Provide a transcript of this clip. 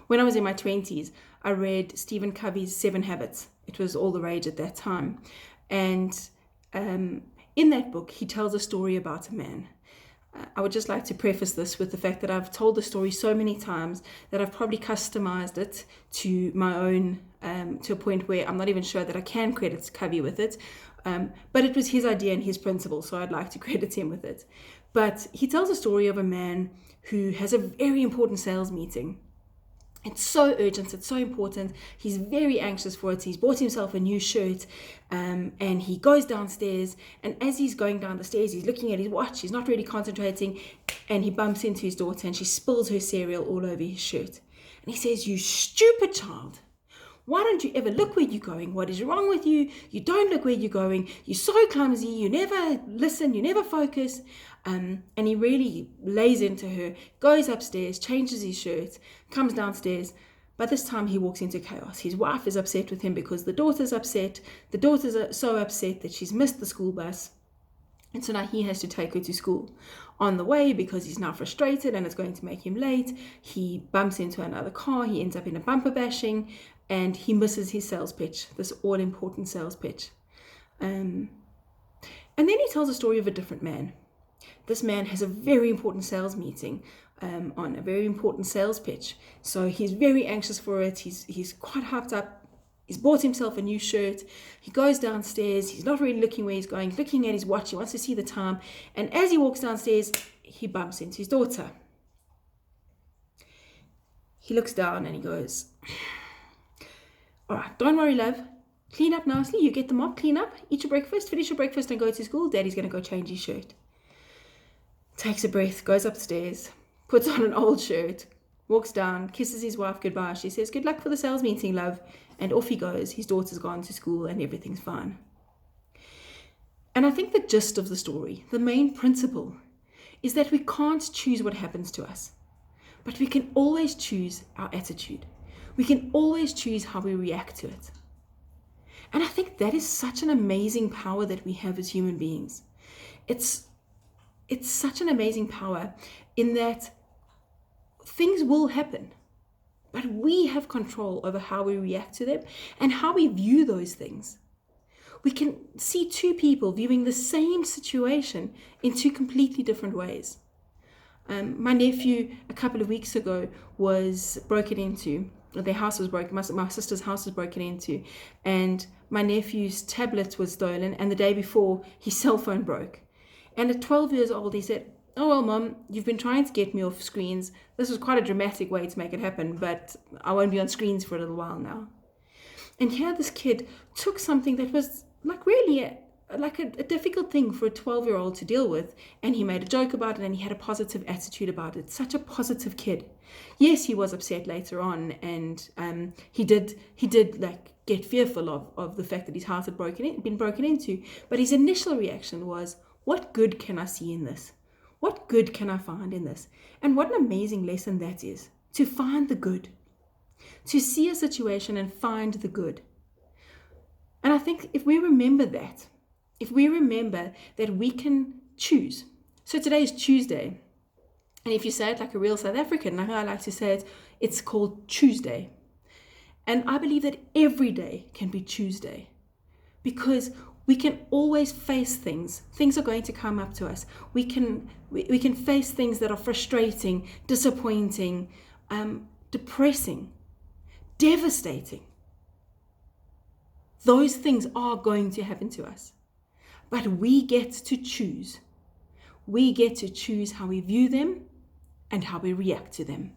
when I was in my 20s, I read Stephen Covey's 7 Habits. It was all the rage at that time. And in that book, he tells a story about a man. I would just like to preface this with the fact that I've told the story so many times that I've probably customized it to my own, to a point where I'm not even sure that I can credit Covey with it. But it was his idea and his principle, so I'd like to credit him with it. But he tells a story of a man who has a very important sales meeting. It's so urgent, it's so important. He's very anxious for it. He's bought himself a new shirt, and he goes downstairs. And as he's going down the stairs, he's looking at his watch. He's not really concentrating, and he bumps into his daughter, and she spills her cereal all over his shirt. And he says, "You stupid child. Why don't you ever look where you're going? What is wrong with you? You don't look where you're going. You're so clumsy. You never listen. You never focus." And he really lays into her, goes upstairs, changes his shirt, comes downstairs. But this time he walks into chaos. His wife is upset with him because the daughter's upset. The daughter's so upset that she's missed the school bus. And so now he has to take her to school. On the way, because he's now frustrated and it's going to make him late, he bumps into another car. He ends up in a bumper bashing, and he misses his sales pitch, this all-important sales pitch. And then he tells a story of a different man. This man has a very important sales meeting on a very important sales pitch. So he's very anxious for it. He's quite hyped up. He's bought himself a new shirt. He goes downstairs. He's not really looking where he's going. He's looking at his watch. He wants to see the time. And as he walks downstairs, he bumps into his daughter. He looks down and he goes, "All right, don't worry, love. Clean up nicely. You get the mop, clean up, eat your breakfast, finish your breakfast and go to school. Daddy's going to go change his shirt." Takes a breath, goes upstairs, puts on an old shirt, walks down, kisses his wife goodbye. She says, "Good luck for the sales meeting, love." And off he goes. His daughter's gone to school and everything's fine. And I think the gist of the story, the main principle, is that we can't choose what happens to us, but we can always choose our attitude. We can always choose how we react to it. And I think that is such an amazing power that we have as human beings. It's such an amazing power in that things will happen, but we have control over how we react to them and how we view those things. We can see two people viewing the same situation in two completely different ways. My nephew, a couple of weeks ago, was broken into. Their house was broken. My sister's house was broken into, and my nephew's tablet was stolen, and the day before, his cell phone broke. And at 12 years old, he said, "Oh, well, Mom, you've been trying to get me off screens. This was quite a dramatic way to make it happen, but I won't be on screens for a little while now." And here this kid took something that was like really a difficult thing for a 12-year-old to deal with, and he made a joke about it, and he had a positive attitude about it. Such a positive kid. Yes, he was upset later on, and he did like get fearful of the fact that his house had been broken into. But his initial reaction was, "What good can I see in this? What good can I find in this?" And what an amazing lesson that is, to find the good, to see a situation and find the good. And I think if we remember that, we can choose. So today is Tuesday. And if you say it like a real South African, like I like to say it, it's called CHOOSEday. And I believe that every day can be Tuesday, because we can always face things. Things are going to come up to us. We can face things that are frustrating, disappointing, depressing, devastating. Those things are going to happen to us. But we get to choose. We get to choose how we view them and how we react to them.